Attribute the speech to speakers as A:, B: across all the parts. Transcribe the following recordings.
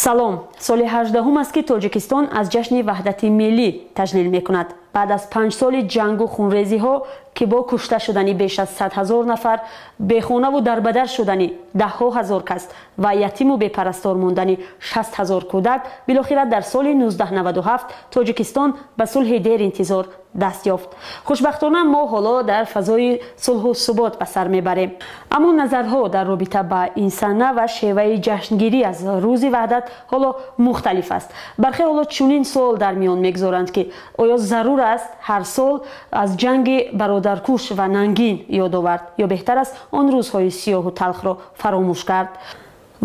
A: салом. соли 18 аст ки тоҷикистон аз ҷашни ваҳдати миллӣ таҷлил мекунад. баъд аз 5 соли ҷангу хунрезиҳо ки бо кушта шудани беш аз 100 000 нафар, бехонаву дарбадар шудани даҳҳо ҳазор кас ва ятиму бепарастор мондани 60 000 кӯдак, билохира дар соли 1997 тоҷикистон ба сулҳи дер интизор даст ёфт. хушбахтона мо ҳоло дар фазои сулҳу субот ба сар мебарем. аммо назарҳо дар робита ба ин сана ва шеваи ҷашнгирӣ аз рӯзи ваҳдат ҳоло мухталиф аст. бархе ҳоло чунин суол дар миён мегузоранд ки оё зарур аст ҳар сол аз ҷанги бародаркуш ва нангин ёд овард ё беҳтар аст он рӯзҳои сиёҳу талхро фаромӯш кард.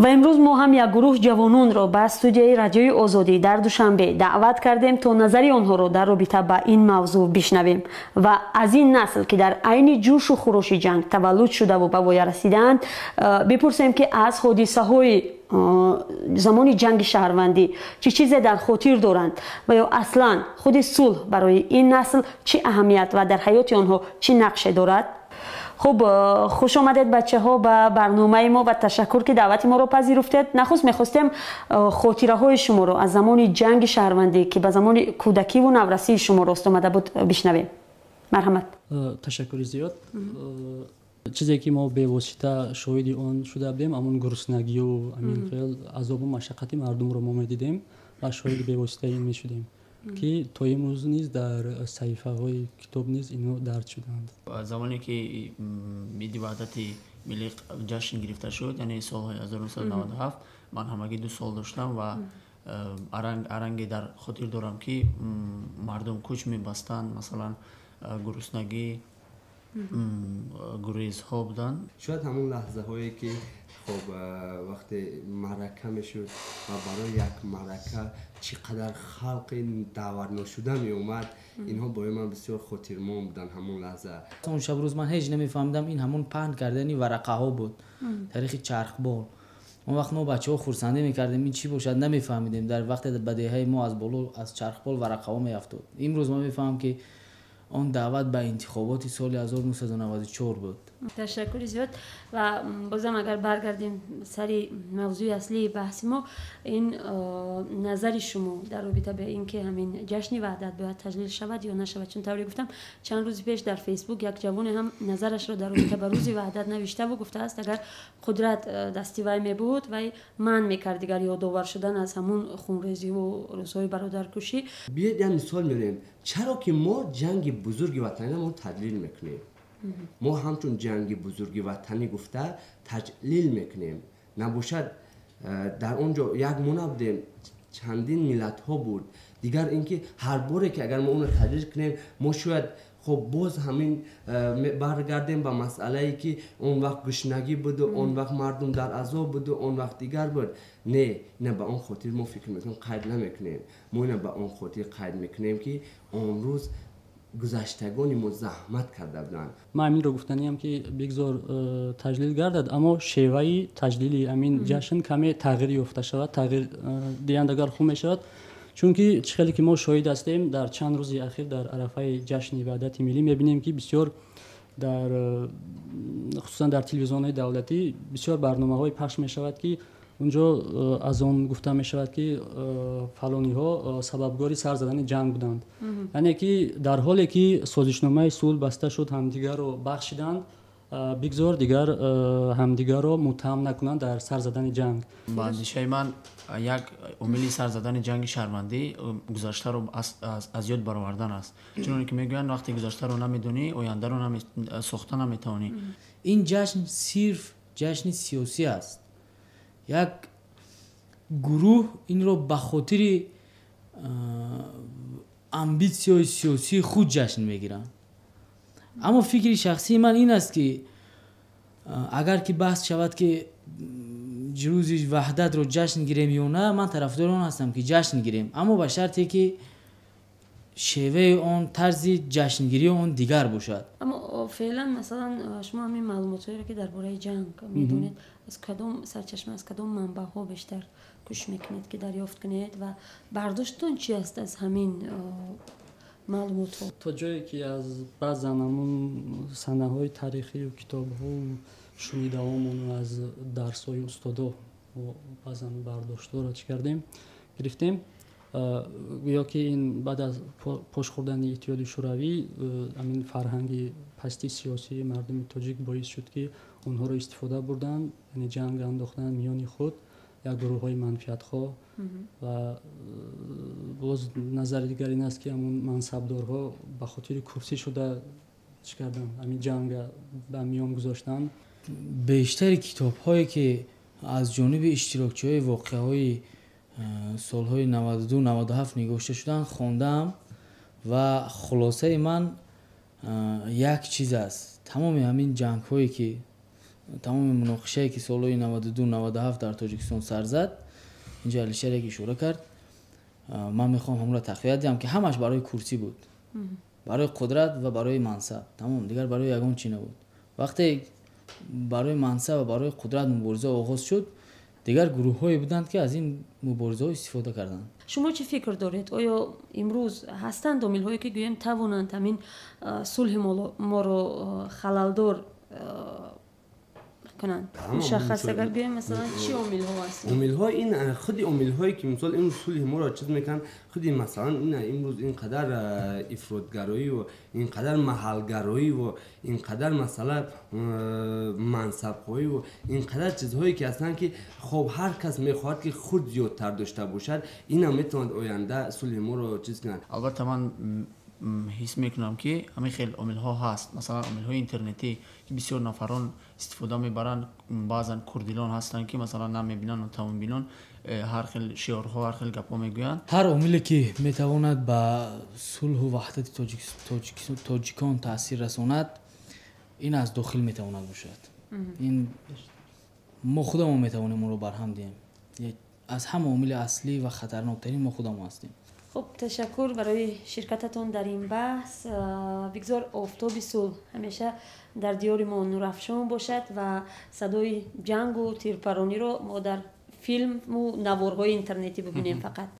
A: ва имрӯз мо ҳам як гурӯҳ ҷавононро ба студияи радиои озодӣ дар душанбе даъват кардем то назари онҳоро дар робита ба ин мавзӯъ бишнавем ва аз ин насл ки дар айни ҷӯшу хӯроши ҷанг таваллуд шудаву ба воя расидаанд бипурсем ки аз ҳодисаҳои замони ҷанги шаҳрвандӣ чӣ чизе дар хотир доранд ва ё аслан худи сулҳ барои ин насл чӣ аҳамият ва дар ҳаёти онҳо чӣ нақше дорад. хуб, хуш омадед бачаҳо ба барномаи мо ва ташаккур ки даъвати моро пазируфтед. нахуст мехостем хотираҳои шуморо аз замони ҷанги шаҳрвандӣ ки ба замони кӯдакиву наврасии шумо рост омада буд бишнавем. марҳамат.
B: ташаккури зиёд. чизе ки мо бевосита шоҳиди он шуда будем, амон гуруснагию амин хел азобу машаққати мардумро мо медидем ва шоҳиди бевосита ин мешудем ки то имрӯз низ дар саҳифаҳои китоб низ ино дард шуданд.
C: замоне ки иди ваҳдати миллӣ ҷашн гирифта шуд, яъне солҳои 1997, ман ҳамагӣ 2 сол доштам ва аранге дар хотир дорам ки мардум куч мебастанд, масалан гуруснагӣ, гурезҳо буданд.
D: шояд ҳамон лаҳзаҳое ки хоб вақте маърака мешуд ва барои як маърака чӣ қадар халқи даварношуда меомад, инҳо барои ман бисёр хотирмон буданд. ҳамон лаҳза
E: он шаб рӯз ман ҳеҷ намефаҳмидам, ин ҳамон паҳн кардани варақаҳо буд, таърихи чархбол. он вақт мо бачаҳо хурсандӣ мекардем ин чӣ бошад намефаҳмидем. дар вақте ба деҳаи мо аз боло аз чархбол варақаҳо меафтод. имрӯз мо мефаҳмам ки он даъват ба интихоботи соли 1994 буд.
A: ташаккури зиёд. ва бозам агар баргардем сари мавзӯи аслии баҳси мо, ин назари шумо дар робита ба ин ки ҳамин ҷашни ваҳдат бояд таҷлил шавад ё нашавад. чун тавре гуфтам, чанд рӯзи пеш дар фейсбук як ҷавоне ҳам назарашро дар робита ба рӯзи ваҳдат навиштаву гуфтааст агар қудрат дасти вай мебуд вай манъ мекард дигар ёдовар шудан аз ҳамун хунрезиву рӯзҳои бародаркушӣ.
D: биёед як мисол мерем чаро ки мо ҷанги бузурги ватанӣ мо таҷлил мекунем. мо ҳамчун ҷанги бузурги ватанӣ гуфта таҷлил мекунем. набошад дар он ҷо як мо набудем, чандин миллатҳо буд. дигар ин ки ҳар боре ки агар мо онро таҷлил кунем, мо шояд хоб боз ҳамин баргардем ба масъалае ки он вақт гушнагӣ буду, он вақт мардум дар азоб буду, он вақт дигар буд. не, ина ба он хотир мо фикр мекунем, қайд намекунем. мо ина ба он хотир қайд мекунем ки он рӯз гузаштагони мо заҳмат карда буданд.
B: ман аминро гуфтаниам ки бигзор таҷлил гардад, аммо шеваи таҷлили амин ҷашн каме тағйир ёфта шавад, тағйир диҳандагар хуб мешавад. чунки чӣ хеле ки мо шоҳид ҳастем дар чанд рӯзи ахир дар арафаи ҷашни ваҳдати миллӣ мебинем ки бисёр дар хусусан дар телевизионҳои давлатӣ бисёр барномаҳое пахш мешавад ки унҷо аз он гуфта мешавад ки фалониҳо сабабгори сар задани ҷанг буданд. яъне ки дар ҳоле ки созишномаи сулҳ баста шуд, ҳамдигарро бахшиданд, бигзор дигар ҳамдигарро муттаҳам накунанд дар сар задани ҷанг.
C: ба андешаи ман як умили сар задани ҷанги шаҳрвандӣ гузаштаро аз ёд баровардан аст. чуноне ки мегӯянд вақте гузаштаро намедонӣ, ояндаро сохта наметавонӣ.
E: ин ҷашн сирф ҷашни сиёсӣ аст. як гурӯҳ инро ба хотири амбитсияҳои сиёсии худ ҷашн мегиранд. аммо фикри шахсии ман ин аст ки агар ки баҳс шавад ки рӯзи ваҳдатро ҷашн гирем ё на, ман тарафдори он ҳастам ки ҷашн гирем, аммо ба шарте ки шеваи он, тарзи ҷашнгирии он дигар бошад.
A: аммо феълан масалан шумо ҳамин маълумотҳоеро ки дар бораи ҷанг медонед, аз кадом сарчашма, аз кадом манбаъҳо бештар кӯшиш мекунед ки дарёфт кунед ва бардошттон чӣ аст аз ҳамин маълумотҳо?
B: то ҷое ки аз баъзан ҳамун санаҳои таърихию китобҳоу шунидавомон аз дарсҳои устодо баъзан бардоштҳоро чӣ кардем гирифтем. гӯё ки ин баъд аз пош хӯрдани иттиҳоди шӯравӣ амин фарҳанги пасти сиёсии мардуми тоҷик боис шуд ки онҳоро истифода бурданд, яъне ҷанг андохтанд миёни худ як гурӯҳҳои манфиатхоҳ. ва боз назари дигар ин аст ки ҳамон мансабдорҳо ба хотири курсӣ шуда чӣ карданд, ҳамин ҷанга ба миён гузоштанд.
E: бештари китобҳое ки аз ҷониби иштирокчиҳои воқеаҳои солҳои 92-97 нигошта шуданд хондаам ва хулосаи ман як чиз аст. тамоми ҳамин ҷангҳое ки тамоми муноқишае ки солҳои 92-97 дар тоҷикистон сар зад, инҷа алишар як ишора кард, ман мехоҳам ҳамонро тақвият диҳам ки ҳамаш барои курсӣ буд, барои қудрат ва барои мансаб, тамом, дигар барои ягон чӣ набуд. вақте барои мансаб ва барои қудрат мубориза оғоз шуд, дигар гурӯҳҳое буданд ки аз ин муборизаҳо истифода карданд.
A: шумо чӣ фикр доред? оё имрӯз ҳастанд омилҳое ки гӯем тавонанд ҳамин сулҳи моро халалдор کنند مشخص اگر بیایم مثلا چی عامل ها هست
D: عامل ها این خودی عامل هایی که مثلا این صلح ما را چیز میکنن خودی مثلا این امروز اینقدر افراطگرایی و اینقدر محلگرایی و اینقدر مثلا منصبخواهی و اینقدر چیزهایی که هستن که خب هر کس میخواد که خود زیادتر داشته باشد این هم میتواند آینده صلح ما را چیز کنند.
C: البته من حس میکنم که همین خیلی عامل ها هست، مثلا عامل های اینترنتی که بسیار نفران استفاده میبرن، بعضا کردیلان هستن که مثلا نمیبینن و تمام بینن هر خیلی شعارها هر خیلی گپا میگوین.
E: هر عاملی که میتواند به صلح و وحدت تاجیکان تاثیر رساند این از داخل میتواند باشد. این ما خودمون میتوانیم اون رو برهم دهیم. از همه عامل اصلی و خطرناکترین ما خودمون هستیم.
A: خب تشکر برای شرکتتون در این بحث. بگذار آفتاب صلح همیشه در دیار ما نورافشان باشد و صدای جنگ و تیرپرانی رو ما در فیلم و نوارهای اینترنتی ببینیم فقط.